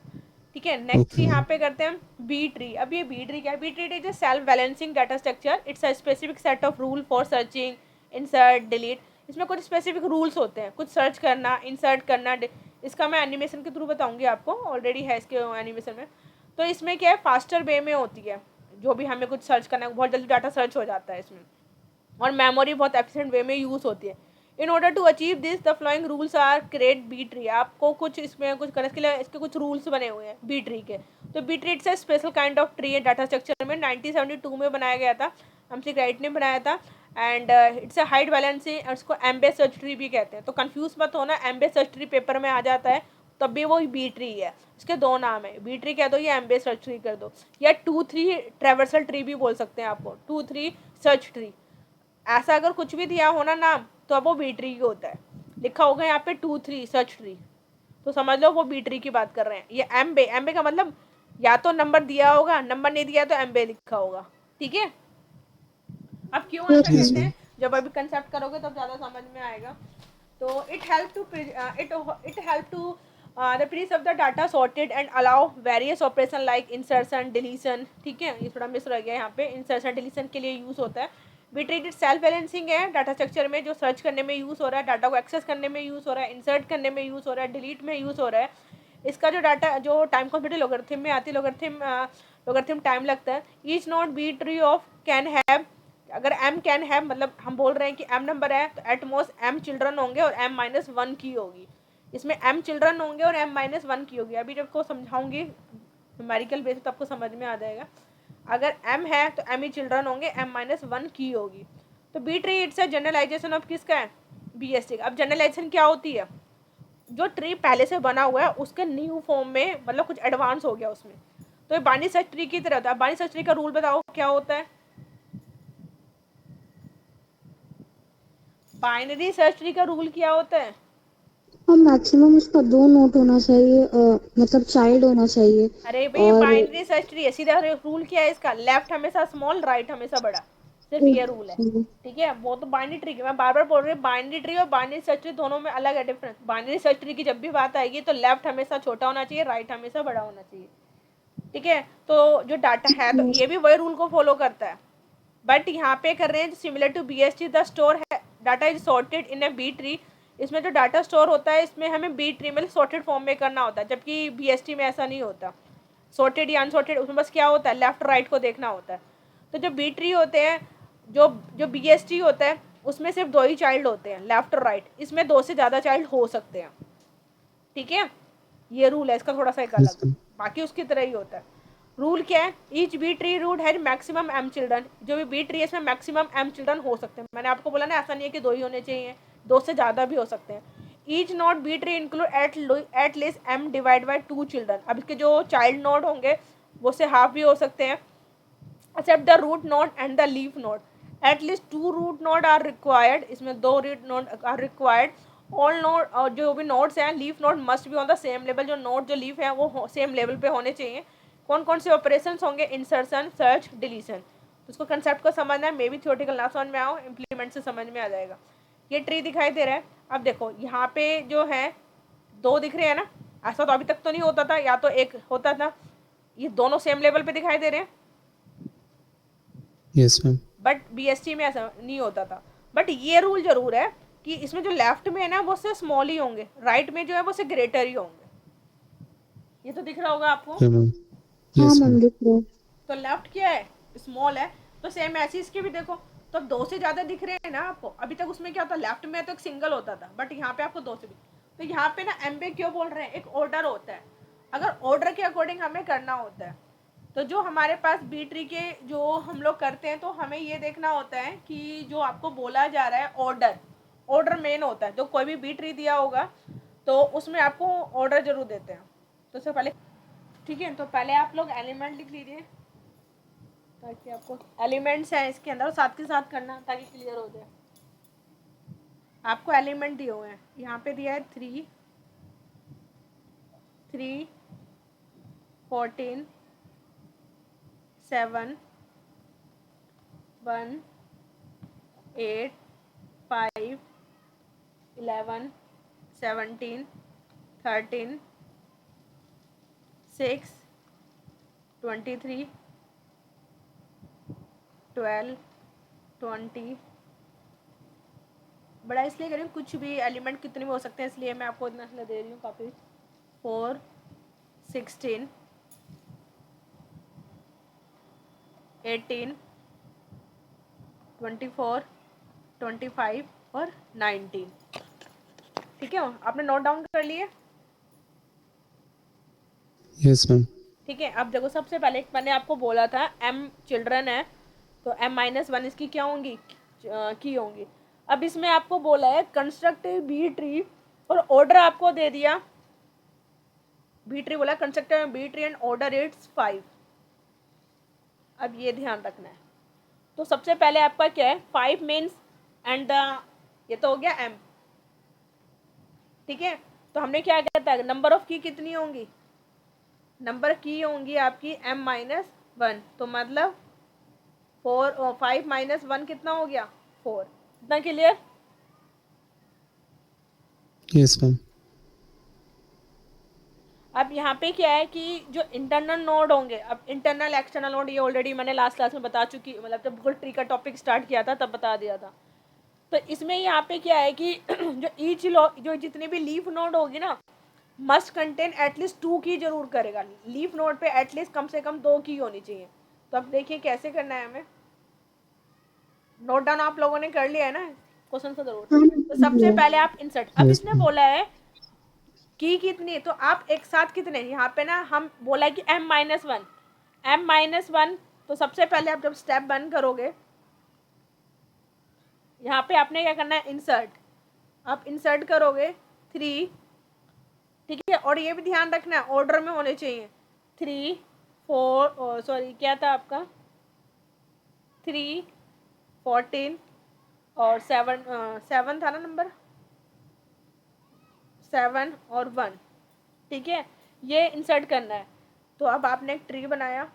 [SPEAKER 1] ठीक है, नेक्स्ट
[SPEAKER 3] ओके
[SPEAKER 1] यहाँ
[SPEAKER 3] मैम।
[SPEAKER 1] पे करते हैं बी ट्री। अब ये बी ट्री क्या है, B tree is a self balancing data structure, it's a specific set of rule for searching, insert, delete. इसमें कुछ स्पेसिफिक रूल्स होते हैं, कुछ सर्च करना, इंसर्ट करना। इसका मैं एनिमेशन के थ्रू बताऊंगी आपको, ऑलरेडी है इसके एनिमेशन में। तो इसमें क्या है, फास्टर वे में होती है, जो भी हमें कुछ सर्च करना है बहुत जल्दी डाटा सर्च हो जाता है इसमें, और मेमोरी बहुत एफिशिएंट वे में यूज़ होती है। In order to achieve this the flowing rules are create B tree. आपको कुछ इसमें कुछ करने के लिए इसके कुछ रूल्स बने हुए हैं बी ट्री के। तो B tree it's a special kind of tree है डाटा स्ट्रक्चर में, 1972 में बनाया गया था, एमसी राइट ने बनाया था। And it's a height balancing, इसको एम्बेड सर्च ट्री भी कहते हैं। तो कंफ्यूज मत होना, एम्बेड सर्च ट्री पेपर में आ जाता है, तब भी वो बी ट्री है। इसके दो नाम है, बी ट्री कह दो या एम्बेड सर्च ट्री कर दो, या 2-3 ट्रेवर्सल ट्री भी बोल सकते हैं आपको, 2-3 सर्च ट्री। ऐसा अगर कुछ भी दिया हो ना नाम, तो अब वो बी ट्री की होता है। लिखा होगा यहाँ पे 2-3 सर्च ट्री, तो समझ लो वो बी ट्री की बात कर रहे हैं। ये एम बे का मतलब या तो नंबर दिया होगा, नंबर नहीं दिया तो एम बे लिखा होगा। ठीक है, अब क्यों ऐसा
[SPEAKER 3] यस
[SPEAKER 1] कहते
[SPEAKER 3] मैम।
[SPEAKER 1] हैं, जब अभी कंसेप्ट करोगे तब ज़्यादा समझ में आएगा। तो it help to the preserve the data sorted and allow various operation like insertion deletion। ठीक है, ये थोड़ा मिस रह गया यहाँ पे, insertion deletion के लिए यूज़ होता है। बी ट्री सेल्फ बैलेंसिंग है डाटा स्ट्रक्चर में, जो सर्च करने में यूज़ हो रहा है, डाटा को एक्सेस करने में यूज़ हो रहा है, इंसर्ट करने में यूज़ हो रहा है, डिलीट में यूज़ हो रहा है। इसका जो डाटा जो टाइम कॉम्प्लेक्सिटी लोगरिथम में आती है, लोगरिथम टाइम लगता है। Each note B tree of can have, अगर m कैन हैव मतलब हम बोल रहे हैं कि m नंबर है, तो एट मोस्ट m चिल्ड्रन होंगे और m-1 की होगी। इसमें m चिल्ड्रन होंगे और m-1 की होगी। अभी जब को समझाऊंगी न्यूमेरिकल बेस तो आपको समझ में आ जाएगा। अगर m है तो m ही चिल्ड्रन होंगे, m-1 की होगी। तो B tree it's a generalization of किसका है, BST। अब जनरलाइजेशन क्या होती है, जो ट्री पहले से बना हुआ है उसके न्यू फॉर्म में, मतलब कुछ एडवांस हो गया उसमें, तो ये बाइनरी सर्च ट्री की तरह होता है। बाइनरी सर्च ट्री का रूल बताओ क्या होता है। बाइनरी सर्च ट्री का रूल क्या होता है?
[SPEAKER 2] और मैक्सिमम उसका 2 नोट होना चाहिए, मतलब चाइल्ड होना चाहिए।
[SPEAKER 1] अरे भाई
[SPEAKER 2] और
[SPEAKER 1] बाइनरी सर्च ट्री है, सीधा रूल क्या है इसका, लेफ्ट हमेशा स्मॉल राइट हमेशा बड़ा, सिर्फ ये रूल है। ठीक है, वो तो बाइनरी ट्री की मैं बार बार बोल रही हूँ, बाइनरी ट्री और बाइनरी सर्च ट्री दोनों में अलग है डिफरेंस। बाइनरी सर्च ट्री की जब भी बात आएगी तो लेफ्ट हमेशा छोटा होना चाहिए, राइट हमेशा बड़ा होना चाहिए। ठीक है, तो जो डाटा है तो ये भी वही रूल को फॉलो करता है, बट यहाँ पे कर रहे हैं similar to BST the store है data is sorted in a B tree. इसमें जो डाटा स्टोर होता है इसमें हमें बी ट्री में सॉर्टेड फॉर्म में करना होता है, जबकि BST में ऐसा नहीं होता। सॉर्टेड या अनसॉर्टेड उसमें बस क्या होता है, लेफ्ट राइट को देखना होता है। तो जो बी ट्री होते हैं, जो जो BST होता है उसमें सिर्फ 2 ही चाइल्ड होते हैं, लेफ्ट और राइट। इसमें 2 से ज़्यादा चाइल्ड हो सकते हैं। ठीक है, ये रूल है इसका थोड़ा सा एक
[SPEAKER 3] यस
[SPEAKER 1] अलग,
[SPEAKER 3] मैम।
[SPEAKER 1] बाकी उसकी तरह ही होता है। रूल क्या है, ईच बी ट्री रूट है मैक्सिमम m चिल्ड्रन। जो भी बी ट्री है इसमें मैक्सिमम m चिल्ड्रन हो सकते हैं। मैंने आपको बोला ना, ऐसा नहीं है कि 2 ही होने चाहिए, 2 से ज़्यादा भी हो सकते हैं। Each node B tree include at least m divide by 2 children. अब इसके जो चाइल्ड नोड होंगे वो से हाफ भी हो सकते हैं, except the root node and the leaf node. At least 2 root node are required. इसमें 2 root node are required. All node और जो भी nodes हैं, leaf node must be on the same level. जो node जो leaf है वो same level पे होने चाहिए। कौन कौन से ऑपरेशंस होंगे, इंसर्शन, सर्च, डिलीशन। तो उसको कंसेप्ट को समझना है, मे बी थियोरेटिकल ना समझ में आओ, इम्प्लीमेंट से समझ में आ जाएगा। ये ट्री दिखाई दे रहा है, अब देखो यहाँ पे जो है 2 दिख रहे हैं ना, ऐसा तो अभी तक तो नहीं होता था, या तो एक होता था। ये दोनों सेम लेवल पे दिखाई दे रहे हैं,
[SPEAKER 3] यस मैम।
[SPEAKER 1] बट BST में ऐसा नहीं होता था। बट ये रूल जरूर है कि इसमें जो लेफ्ट में है ना वो से स्मॉल ही होंगे, राइट में जो है वो से ग्रेटर ही होंगे। ये तो दिख रहा होगा आपको।
[SPEAKER 3] Okay ma'am.
[SPEAKER 2] हाँ
[SPEAKER 3] यस
[SPEAKER 2] मैम,
[SPEAKER 3] मैम।
[SPEAKER 2] दिख रहा है।
[SPEAKER 1] तो लेफ्ट क्या है, स्मॉल है। तो सेम ऐसे इसके भी देखो, तो 2 से ज़्यादा दिख रहे हैं ना आपको। अभी तक उसमें क्या होता, लेफ्ट में तो एक सिंगल होता था, बट यहाँ पे आपको 2 से भी। तो यहाँ पे ना एम पे क्यों बोल रहे हैं, एक ऑर्डर होता है। अगर ऑर्डर के अकॉर्डिंग हमें करना होता है, तो जो हमारे पास बी ट्री के जो हम लोग करते हैं, तो हमें ये देखना होता है कि जो आपको बोला जा रहा है ऑर्डर, ऑर्डर मेन होता है। जो कोई भी बी ट्री दिया होगा तो उसमें आपको ऑर्डर जरूर देते हैं। तो उससे पहले, ठीक है, तो पहले आप लोग एलिमेंट लिख लीजिए, ताकि आपको एलिमेंट्स हैं इसके अंदर साथ के साथ करना, ताकि क्लियर हो जाए। आपको एलिमेंट दिए हुए हैं, यहाँ पे दिया है 3, 14, 7, 1, 8, 5, 11, 17, 13, 6, 23, 12, 20। बड़ा इसलिए कह रही हूँ, कुछ भी एलिमेंट कितने भी हो सकते हैं, इसलिए मैं आपको इतना दे रही हूँ काफ़ी। 4, 16, 18, 24, 25 और 19। ठीक है, आपने नोट डाउन कर लिए?
[SPEAKER 3] Yes ma'am.
[SPEAKER 1] ठीक है, अब देखो सबसे पहले मैंने आपको बोला था m चिल्ड्रन है, तो m-1 इसकी क्या होंगी, की होंगी। अब इसमें आपको बोला है कंस्ट्रक्ट बी ट्री, और ऑर्डर आपको दे दिया, बी ट्री बोला construct B tree and order it's 5। अब ये ध्यान रखना है, तो सबसे पहले आपका क्या है, 5 मीन्स एंड द, ये तो हो गया m। ठीक है, तो हमने क्या कहता है, नंबर ऑफ की कितनी होंगी, नंबर की होंगी आपकी m-1, तो मतलब 5 - 1 कितना हो गया, 4। इतना क्लियर?
[SPEAKER 3] Yes ma'am.
[SPEAKER 1] अब यहाँ पे क्या है कि जो इंटरनल नोड होंगे, अब इंटरनल एक्सटर्नल नोड ये ऑलरेडी मैंने लास्ट क्लास में बता चुकी, मतलब जब गूगल ट्री का टॉपिक स्टार्ट किया था तब बता दिया था। तो इसमें यहाँ पे क्या है कि जो ईच जो जितनी भी लीफ नोड होगी ना, मस्ट कंटेन एटलीस्ट 2 की जरूर करेगा। लीफ नोड पे एटलीस्ट कम से कम 2 की होनी चाहिए। तो अब देखिए कैसे करना है हमें, नोट डाउन आप लोगों ने कर लिया है ना क्वेश्चन से जरूर।
[SPEAKER 2] हाँ
[SPEAKER 1] तो सबसे
[SPEAKER 2] मैम,
[SPEAKER 1] पहले आप इंसर्ट, अब
[SPEAKER 3] यस
[SPEAKER 1] इसने
[SPEAKER 3] मैम।
[SPEAKER 1] बोला है की कितनी, तो आप एक साथ कितने, यहाँ पे ना हम बोला है कि m-1, m-1। तो सबसे पहले आप जब स्टेप 1 करोगे, यहाँ पे आपने क्या करना है, इंसर्ट। आप इंसर्ट करोगे 3, ठीक है, और ये भी ध्यान रखना है ऑर्डर में होने चाहिए। 3, 4, सॉरी क्या था आपका, 3, 14, और 7 था ना नंबर, 7 और 1, ठीक है, ये इंसर्ट करना है। तो अब आपने एक ट्री बनाया,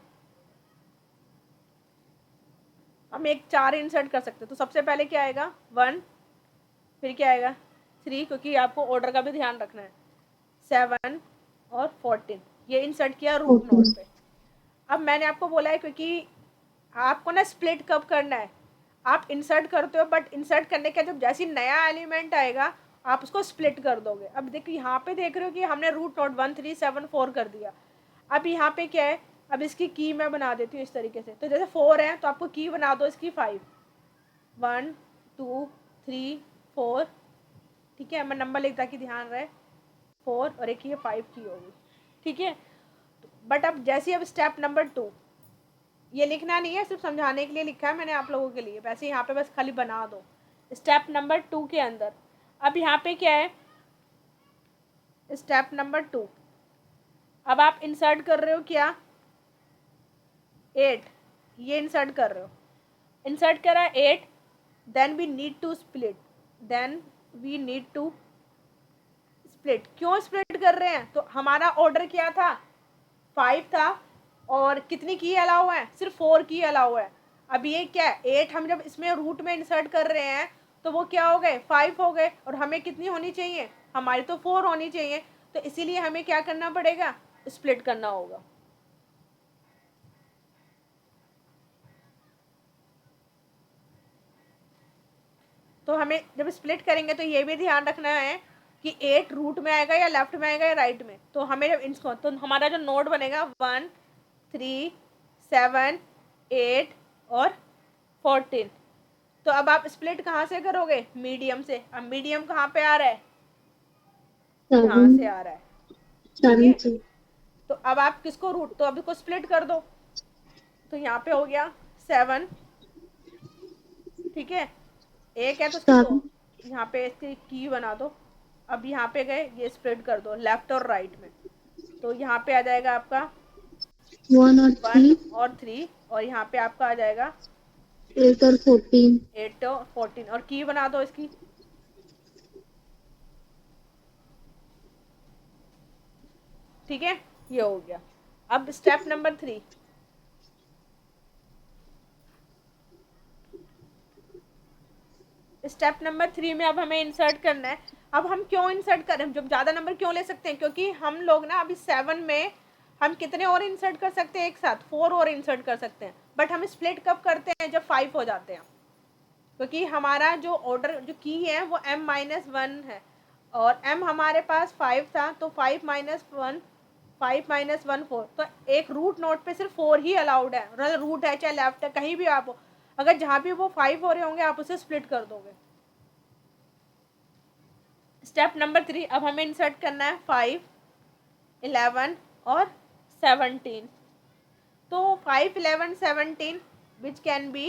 [SPEAKER 1] हम एक 4 इंसर्ट कर सकते हैं। तो सबसे पहले क्या आएगा 1, फिर क्या आएगा 3, क्योंकि आपको ऑर्डर का भी ध्यान रखना है, 7 और 14, ये इंसर्ट किया रूट
[SPEAKER 2] ओके।
[SPEAKER 1] नोड पे। अब मैंने आपको बोला है क्योंकि आपको ना स्प्लिट कब करना है, आप इंसर्ट करते हो बट इंसर्ट करने के जब जैसे नया एलिमेंट आएगा आप उसको स्प्लिट कर दोगे। अब देखिए यहाँ पे देख रहे हो कि हमने रूट नोड 1 3 7 4 कर दिया। अब यहाँ पे क्या है, अब इसकी की मैं बना देती हूँ इस तरीके से। तो जैसे 4 है तो आपको की बना दो इसकी 5, 1 2 3 4, ठीक है, मैं नंबर लिख ताकि ध्यान रहे, 4 और एक ये 5 की होगी, ठीक है। बट अब जैसे अब स्टेप नंबर 2, ये लिखना नहीं है, सिर्फ समझाने के लिए लिखा है मैंने आप लोगों के लिए, वैसे यहाँ पे बस खाली बना दो। स्टेप नंबर 2 के अंदर अब यहाँ पे क्या है, स्टेप नंबर 2, अब आप इंसर्ट कर रहे हो क्या 8, ये इंसर्ट कर रहे हो, इंसर्ट करा 8, then we need to split, then we need to split. क्यों स्प्लिट कर रहे हैं, तो हमारा ऑर्डर क्या था 5 था और कितनी की अलाउ है, सिर्फ 4 की अलाउ है। अब ये क्या है 8, हम जब इसमें रूट में इंसर्ट कर रहे हैं तो वो क्या हो गए 5 हो गए, और हमें कितनी होनी चाहिए, हमारी तो 4 होनी चाहिए। तो इसीलिए हमें क्या करना पड़ेगा, स्प्लिट करना होगा। तो हमें जब स्प्लिट करेंगे तो ये भी ध्यान रखना है कि 8 रूट में आएगा या लेफ्ट में आएगा या राइट में। तो हमें जब इसको, तो हमारा जो नोड बनेगा 1 3 7 8 और 14। तो अब आप स्प्लिट कहाँ से करोगे, मीडियम से। अब मीडियम कहाँ पे आ रहा है, यहाँ
[SPEAKER 2] 7
[SPEAKER 1] से आ रहा है, ठीक
[SPEAKER 2] 7
[SPEAKER 1] है।
[SPEAKER 2] से।
[SPEAKER 1] तो अब आप किसको रूट, तो अब इसको स्प्लिट कर दो। तो यहाँ पे हो गया 7, ठीक है, एक है तो इसको 2,
[SPEAKER 2] 7
[SPEAKER 1] यहाँ पे इसकी की बना दो। अब यहाँ पे गए, ये स्प्लिट कर दो लेफ्ट और राइट में। तो यहाँ पे आ जाएगा आपका
[SPEAKER 2] 1 और
[SPEAKER 1] 1
[SPEAKER 2] 3
[SPEAKER 1] और 3, और यहाँ पे आपका आ जाएगा
[SPEAKER 2] 8 और 14
[SPEAKER 1] 8 और 14, और की बना दो इसकी, ठीक है, ये हो गया। अब स्टेप नंबर 3, स्टेप नंबर 3 में अब हमें इंसर्ट करना है। अब हम क्यों इंसर्ट करें, जब ज़्यादा नंबर क्यों ले सकते हैं, क्योंकि हम लोग ना अभी 7 में हम कितने और इंसर्ट कर सकते हैं, एक साथ 4 और इंसर्ट कर सकते हैं। बट हम स्प्लिट कब करते हैं, जब 5 हो जाते हैं, क्योंकि हमारा जो ऑर्डर जो की है वो m-1 है, और m हमारे पास 5 था, तो 5 माइनस 1, 5 माइनस 1 4। तो एक रूट नोट पे सिर्फ 4 ही अलाउड है, रूट है चाहे लेफ्ट है कहीं भी आप हो, अगर जहाँ भी वो 5 हो रहे होंगे आप उसे स्प्लिट कर दोगे। स्टेप नंबर 3, अब हमें इंसर्ट करना है 5 11 और 17। तो 5 11 17 विच कैन बी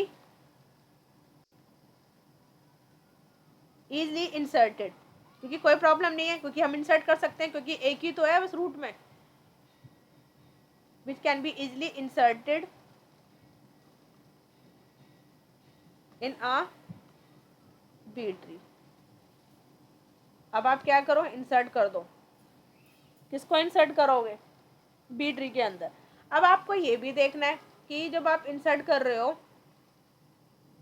[SPEAKER 1] इजली इंसर्टेड, क्योंकि कोई प्रॉब्लम नहीं है, क्योंकि हम इंसर्ट कर सकते हैं, क्योंकि एक ही तो है बस रूट में, which can be easily inserted in a B tree. अब आप क्या करो, इंसर्ट कर दो। किसको इंसर्ट करोगे, बी ट्री के अंदर। अब आपको ये भी देखना है कि जब आप इंसर्ट कर रहे हो,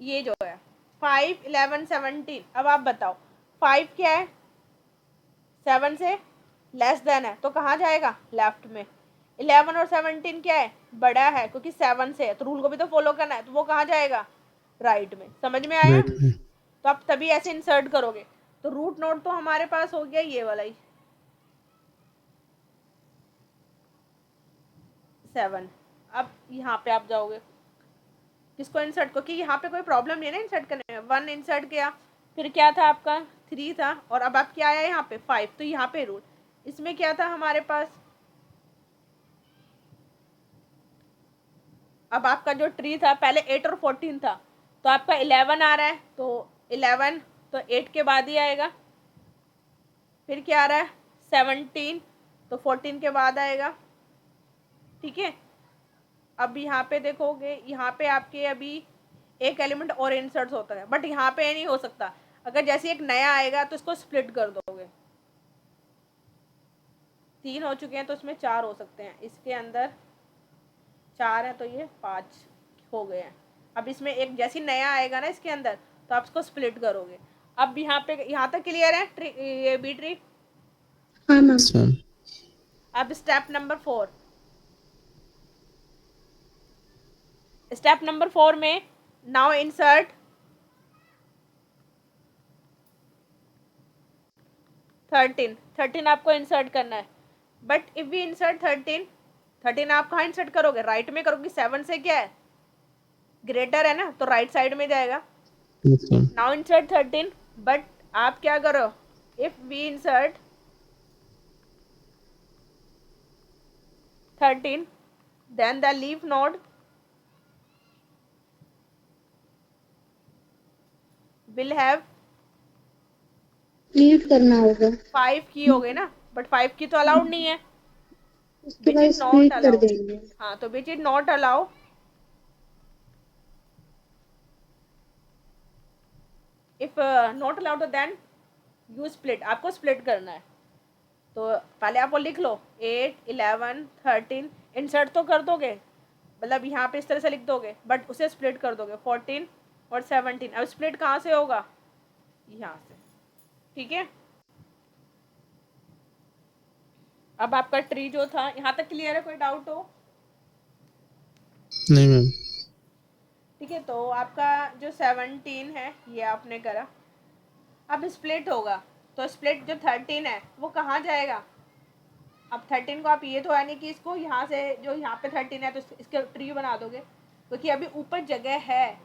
[SPEAKER 1] ये जो है 5 11 17, अब आप बताओ 5 क्या है, 7 से लेस देन है, तो कहाँ जाएगा, लेफ्ट में। 11 और 17 क्या है, बड़ा है, क्योंकि 7 से है, तो रूल को भी तो फॉलो करना है, तो वो कहाँ जाएगा, राइट में। समझ में आया,
[SPEAKER 3] राइट में।
[SPEAKER 1] तो आप तभी ऐसे इंसर्ट करोगे। तो रूट नोड तो हमारे पास हो गया ये वाला ही 7। अब यहाँ पे आप जाओगे, किसको इंसर्ट, क्योंकि यहाँ पे कोई प्रॉब्लम नहीं है ना इंसर्ट करने में। 1 इंसर्ट किया, फिर क्या था आपका 3 था, और अब आप क्या आया यहाँ पे 5, तो यहाँ पे रूल, इसमें क्या था हमारे पास, अब आपका जो ट्री था पहले 8 और 14 था, तो आपका 11 आ रहा है, तो 11 तो 8 के बाद ही आएगा। फिर क्या आ रहा है 17, तो 14 के बाद आएगा, ठीक है। अब यहाँ पे देखोगे, यहाँ पे आपके अभी एक एलिमेंट और इंसर्ट होता है, बट यहाँ पे नहीं हो सकता। अगर जैसे एक नया आएगा तो इसको स्प्लिट कर दोगे, 3 हो चुके हैं तो इसमें 4 हो सकते हैं, इसके अंदर 4 है तो ये 5 हो गए हैं। अब इसमें एक जैसे नया आएगा ना इसके अंदर तो आप इसको स्प्लिट करोगे। अब यहाँ पे यहाँ तक क्लियर है ट्री, ये बी ट्री?
[SPEAKER 2] हाँ मैम।
[SPEAKER 3] Yes ma'am.
[SPEAKER 1] अब स्टेप नंबर 4, स्टेप नंबर 4 में नाउ इंसर्ट 13 आपको इंसर्ट करना है। बट इफ वी इंसर्ट 13 आप कहाँ इंसर्ट करोगे? राइट में करोगे, 7 से क्या है ग्रेटर है ना, तो राइट साइड में जाएगा।
[SPEAKER 3] Yes ma'am.
[SPEAKER 1] Now insert 13, but आप क्या करो, if we insert 13 then the leaf node will have
[SPEAKER 2] leave करना होगा,
[SPEAKER 1] 5 की हो गई ना, बट 5 की तो अलाउड नहीं है,
[SPEAKER 2] उसके
[SPEAKER 1] विच
[SPEAKER 2] बाद
[SPEAKER 1] इज नॉट
[SPEAKER 2] स्प्लिट कर
[SPEAKER 1] अलाउड।
[SPEAKER 2] देंगे।
[SPEAKER 1] हाँ, तो which is not allow, if not allowed तो देन यू स्प्लिट, आपको स्प्लिट करना है। तो पहले आप वो लिख लो 8 11 13, इंसर्ट तो कर दोगे, मतलब यहाँ पे इस तरह से लिख दोगे, बट उसे स्प्लिट कर दोगे 14 और 17। अब स्प्लिट कहाँ से होगा? यहाँ से, ठीक है। अब आपका ट्री जो था यहाँ तक क्लियर है? कोई डाउट हो?
[SPEAKER 3] नहीं मैम।
[SPEAKER 1] ठीक है, तो आपका जो 17 है ये आपने करा। अब स्प्लिट होगा तो स्प्लिट जो 13 है वो कहाँ जाएगा? अब 13 को आप, ये तो है नहीं कि इसको यहाँ से, जो यहाँ पे 13 है तो इसके ट्री बना दोगे, क्योंकि अभी ऊपर जगह है,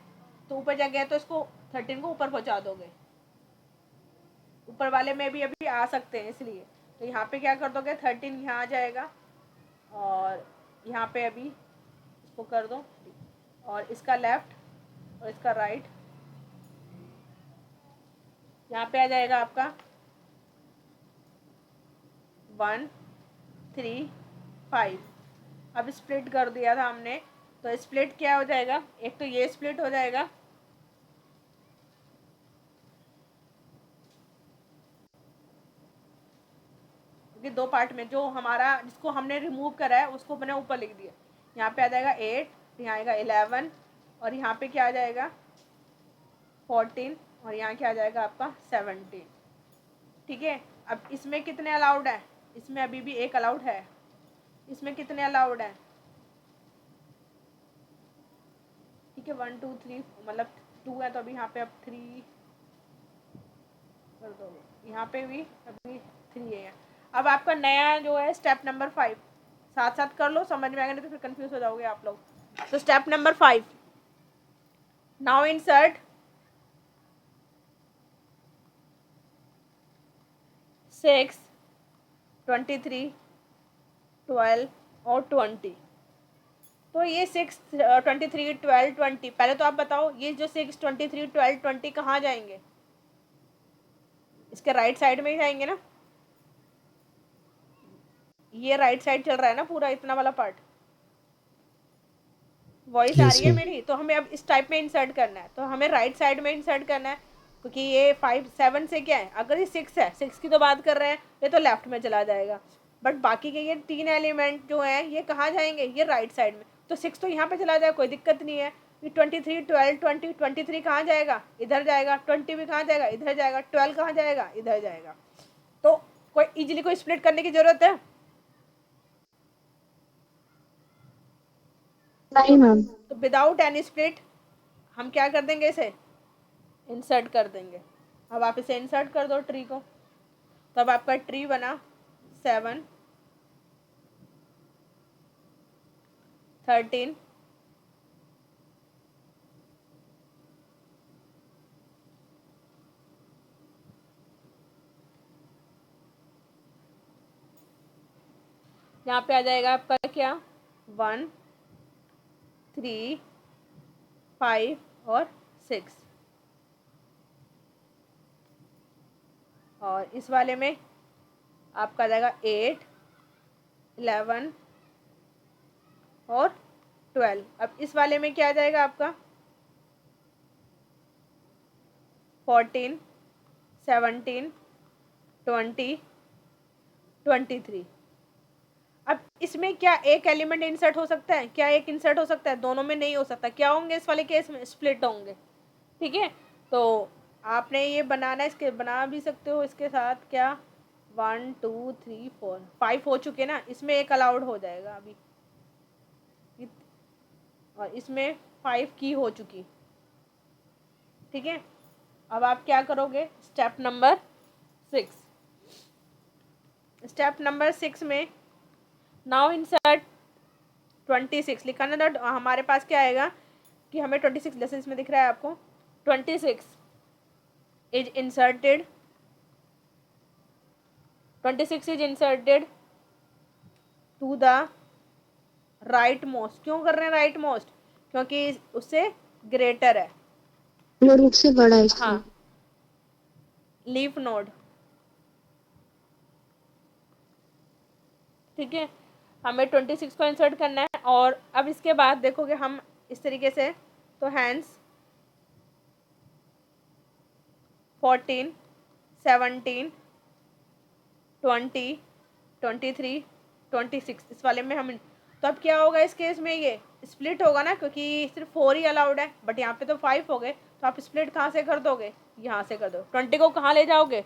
[SPEAKER 1] तो ऊपर जगह है तो इसको 13 को ऊपर पहुँचा दोगे, ऊपर वाले में भी अभी आ सकते हैं, इसलिए तो यहाँ पे क्या कर दोगे, 13 यहाँ आ जाएगा, और यहाँ पे अभी इसको कर दो, और इसका लेफ्ट और इसका राइट, यहाँ पे आ जाएगा आपका 1 3 5। अब स्प्लिट कर दिया था हमने, तो स्प्लिट क्या हो जाएगा, एक तो ये स्प्लिट हो जाएगा, क्योंकि दो पार्ट में जो हमारा जिसको हमने रिमूव करा है उसको मैंने ऊपर लिख दिया। यहाँ पे आ जाएगा 8, यहाँ आएगा 11, और यहाँ पे क्या आ जाएगा 14, और यहाँ क्या आ जाएगा आपका 17। ठीक है, अब इसमें कितने अलाउड है? इसमें अभी भी एक अलाउड है। इसमें कितने अलाउड है? ठीक है, 1 2 3, मतलब 2 है तो अभी यहाँ पे अब 3 कर दोगे, यहाँ पे भी अभी 3 है। अब आपका नया जो है स्टेप नंबर 5, साथ साथ कर लो, समझ में आएगा, नहीं तो फिर कंफ्यूज हो जाओगे आप लोग। तो स्टेप नंबर 5, नाउ इंसर्ट 6 23 12 और 20। तो ये 6 23 12 20, पहले तो आप बताओ ये जो 6 23 12 20 कहाँ जाएंगे? इसके राइट साइड में ही जाएंगे ना, ये राइट साइड चल रहा है ना पूरा, इतना वाला पार्ट। वॉइस आ
[SPEAKER 3] यस
[SPEAKER 1] रही है
[SPEAKER 3] मैम।
[SPEAKER 1] मेरी? तो हमें अब इस टाइप में इंसर्ट करना है, तो हमें राइट साइड में इंसर्ट करना है, क्योंकि ये 5 7 से क्या है, अगर ये 6 है, 6 की तो बात कर रहे हैं, ये तो लेफ्ट में चला जाएगा, बट बाकी के ये 3 एलिमेंट जो हैं ये कहाँ जाएंगे? ये राइट साइड में। तो 6 तो यहाँ पे चला जाएगा, कोई दिक्कत नहीं है। ये 23 12 20 23 कहाँ जाएगा? इधर जाएगा। 20 भी कहाँ जाएगा? इधर जाएगा। 12 कहाँ जाएगा? इधर जाएगा। तो कोई इजीली कोई स्प्लिट करने की जरूरत है?
[SPEAKER 2] नहीं मैम।
[SPEAKER 1] तो विदाउट एनी स्प्लिट हम क्या कर देंगे, इसे इंसर्ट कर देंगे। अब आप इसे इंसर्ट कर दो ट्री को, तो अब आपका ट्री बना 7 13 यहाँ पे आ जाएगा आपका क्या 1 3 5 और 6, और इस वाले में आपका आ जाएगा 8 11 और 12। अब इस वाले में क्या आ जाएगा आपका 14, 17, 20, 23। अब इसमें क्या एक एलिमेंट इंसर्ट हो सकता है? क्या एक इंसर्ट हो सकता है? दोनों में नहीं हो सकता। क्या होंगे इस वाले केस में? स्प्लिट होंगे। ठीक है, तो आपने ये बनाना, इसके बना भी सकते हो इसके साथ। क्या 1 2 3 4 5 हो चुके ना, इसमें एक अलाउड हो जाएगा अभी, और इसमें 5 की हो चुकी। ठीक है, अब आप क्या करोगे? Step number 6। स्टेप नंबर 6 में नाउ इंसर्ट 26 लिखा ना, तो हमारे पास क्या आएगा कि हमें 26, जैसे इसमें दिख रहा है आपको, 26 is inserted, 26 is inserted to the right most. क्यों कर रहे हैं राइट मोस्ट? क्योंकि उससे ग्रेटर है।
[SPEAKER 2] वो रूट से बड़ा है इसलिए।
[SPEAKER 1] हाँ, लीफ नोड। ठीक है, हमें 26 को इंसर्ट करना है। और अब इसके बाद देखोगे हम इस तरीके से, तो हैंड्स 14, 17, 20, 23, 26 इस वाले में हम, तो अब क्या होगा इस केस में? ये स्प्लिट होगा ना, क्योंकि सिर्फ 4 ही अलाउड है, बट यहाँ पे तो 5 हो गए। तो आप स्प्लिट कहाँ से कर दोगे? यहाँ से कर दो। 20 को कहाँ ले जाओगे?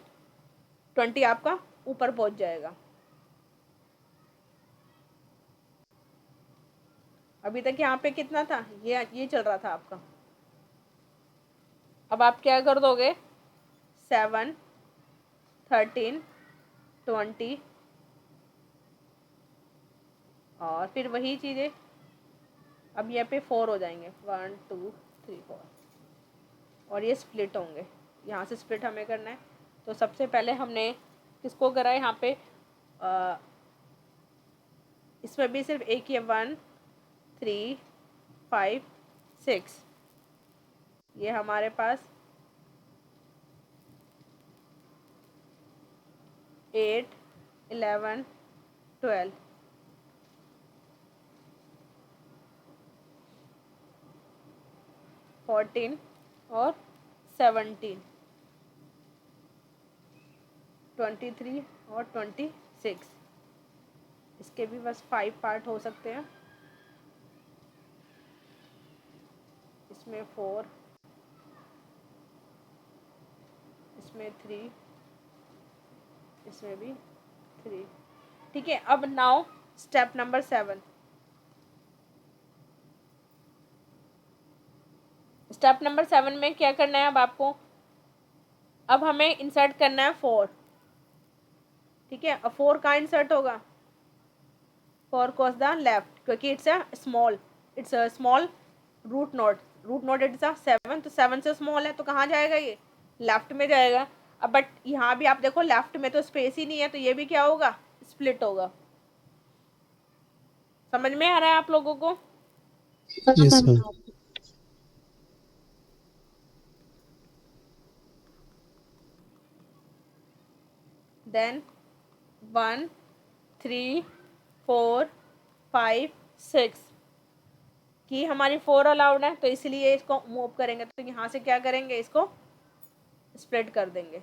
[SPEAKER 1] 20 आपका ऊपर पहुँच जाएगा। अभी तक यहाँ पे कितना था? ये चल रहा था आपका। अब आप क्या कर दोगे? 7, 13, 20, और फिर वही चीज़ें अब यहाँ पे 4 हो जाएंगे, 1 2 3 4, और ये स्प्लिट होंगे। यहाँ से स्प्लिट हमें करना है। तो सबसे पहले हमने किसको करा है यहाँ पे? इसमें भी सिर्फ एक ही है, 1 3 5 6। ये हमारे पास 8 11 12, 14 और 17, 23 और 26। इसके भी बस 5 पार्ट हो सकते हैं। इसमें 4, इसमें 3, इसमें भी 3। ठीक है, अब now step number 7। Step number 7 में क्या करना है अब आपको? अब हमें इंसर्ट करना है 4। ठीक है, अब 4 कहाँ इंसर्ट होगा? 4 goes the left, क्योंकि it's a small root node. Root node it's a 7, तो 7 से स्मॉल है, तो कहाँ जाएगा? ये लेफ्ट में जाएगा। अब बट यहाँ भी आप देखो, लेफ्ट में तो स्पेस ही नहीं है, तो ये भी क्या होगा? स्प्लिट होगा। समझ में आ रहा है आप लोगों को?
[SPEAKER 3] Yes ma'am.
[SPEAKER 1] देन 1 3 4 5 6 की हमारी 4 अलाउड है, तो इसलिए इसको मूव करेंगे, तो यहाँ से क्या करेंगे? इसको स्प्लिट कर देंगे।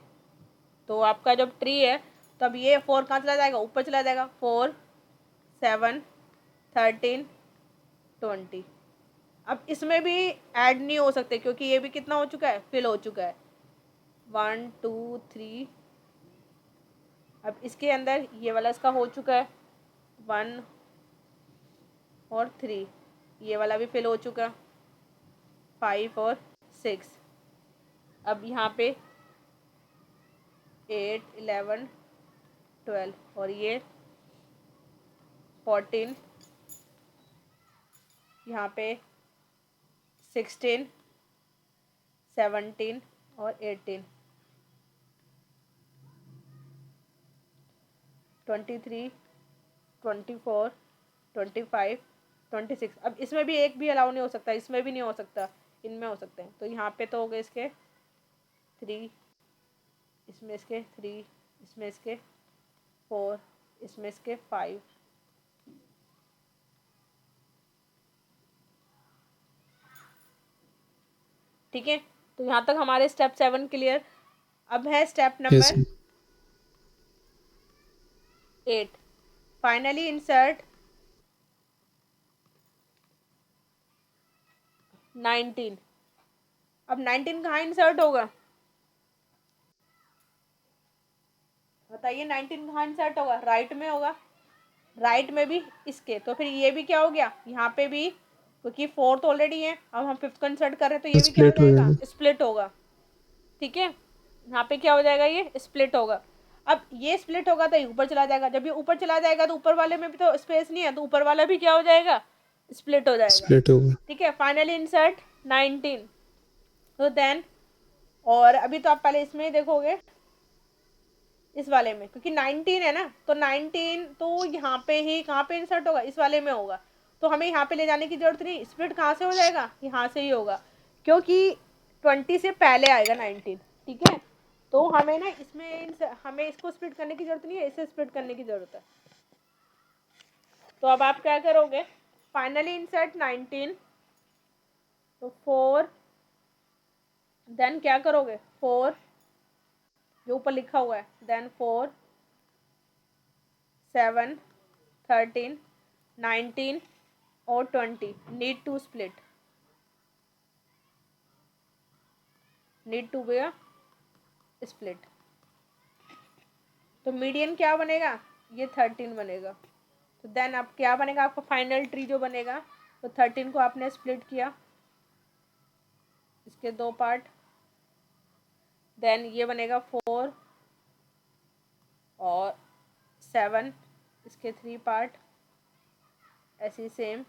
[SPEAKER 1] तो आपका जब ट्री है, तब ये 4 कहाँ चला जाएगा? ऊपर चला जाएगा। 4 7 13 20। अब इसमें भी ऐड नहीं हो सकते, क्योंकि ये भी कितना हो चुका है? फिल हो चुका है। 1 2 3। अब इसके अंदर ये वाला इसका हो चुका है, 1 और 3। ये वाला भी फिल हो चुका, 5 और 6। अब यहाँ पे 8 11 12, और ये 14, यहाँ पे 16 17 और 18, 23 24 25 26। अब इसमें भी एक भी अलाउ नहीं हो सकता, इसमें भी नहीं हो सकता, इनमें हो सकते हैं। तो यहाँ पे तो हो गए इसके 3, इसमें इसके 3, इसमें इसके 4, इसमें इसके 5। ठीक है, तो यहाँ तक हमारे स्टेप 7 क्लियर। अब है step
[SPEAKER 3] yes
[SPEAKER 1] number
[SPEAKER 3] ma'am
[SPEAKER 1] 8, finally insert 19। अब 19 कहाँ इंसर्ट होगा बताइए, 19 कहाँ इंसर्ट होगा, राइट में होगा, राइट में भी इसके, तो फिर ये भी क्या हो गया यहाँ पे भी, क्योंकि फोर्थ ऑलरेडी है, अब हम फिफ्थ को इंसर्ट कर रहे हैं तो ये भी क्या हो
[SPEAKER 3] स्प्लिट हो
[SPEAKER 1] जाएगा,
[SPEAKER 3] जाएगा
[SPEAKER 1] स्प्लिट होगा। ठीक है, यहाँ पे क्या हो जाएगा, ये स्प्लिट होगा। अब ये स्प्लिट होगा तो ये ऊपर चला जाएगा, जब ये ऊपर चला जाएगा तो ऊपर वाले में भी तो स्पेस नहीं है, तो ऊपर वाला भी क्या हो जाएगा, स्प्लिट हो जाएगा।
[SPEAKER 3] स्प्लिट होगा
[SPEAKER 1] ठीक है, फाइनली इंसर्ट 19। तो देन, और अभी तो आप पहले इसमें ही देखोगे इस वाले में, क्योंकि 19 है ना, तो 19 तो यहाँ पे ही कहाँ पे इंसर्ट होगा, इस वाले में होगा, तो हमें यहाँ पे ले जाने की जरूरत नहीं, स्प्लिट कहाँ से हो जाएगा, यहाँ से ही होगा, क्योंकि 20 से पहले आएगा 19। ठीक है, तो हमें ना इसमें हमें इसको स्प्लिट करने की जरूरत नहीं है, इसे स्प्लिट करने की जरूरत है। तो अब आप क्या करोगे, फाइनली इंसर्ट 19, तो 4, देन क्या करोगे 4 जो ऊपर लिखा हुआ है, देन 4 7 13 19 और 20 need to split, need to be split. तो मीडियन क्या बनेगा, ये 13 बनेगा। तो देन अब क्या बनेगा आपका फाइनल ट्री जो बनेगा, तो 13 को आपने स्प्लिट किया, इसके 2 पार्ट, देन ये बनेगा 4 और 7, इसके 3 पार्ट, ऐसी सेम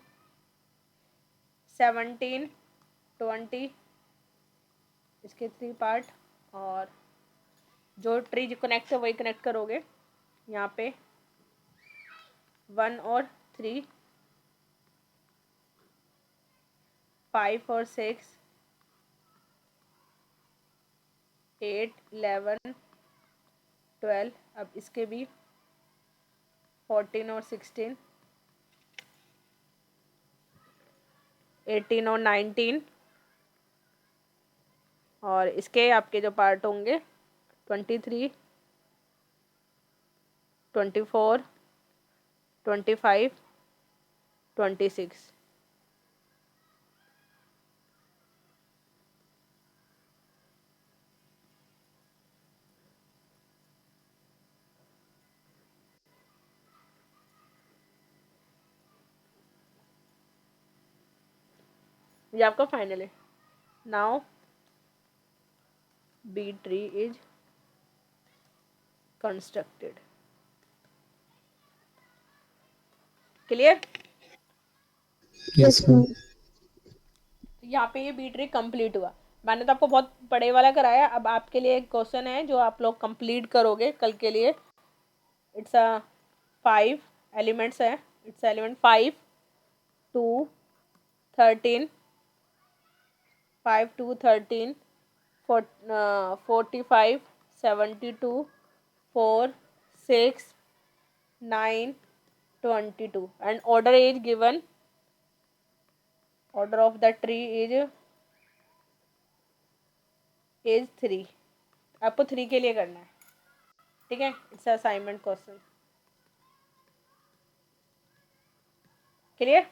[SPEAKER 1] 17 20 इसके 3 पार्ट, और जो ट्री जो कनेक्ट है वही कनेक्ट करोगे यहाँ पे 1 और 3 5 और 6 8 11 12, अब इसके भी 14 और 16 18 और 19, और इसके आपके जो पार्ट होंगे 23 24 25 26। ये आपका फाइनल है। Now B tree is constructed. Clear,
[SPEAKER 3] yes
[SPEAKER 2] yes
[SPEAKER 3] ma'am
[SPEAKER 2] ma'am.
[SPEAKER 1] यहाँ पे ये बी ट्री कंप्लीट हुआ। मैंने तो आपको बहुत बड़े वाला कराया, अब आपके लिए एक क्वेश्चन है जो आप लोग कंप्लीट करोगे कल के लिए। इट्स अ 5 एलिमेंट्स है, it's element 5 2 13 5 2 13 45 72 4 6 9 22, and order is given, order of the tree is 3। आपको 3 के लिए करना है। ठीक है, इट्स असाइनमेंट क्वेश्चन। क्लियर।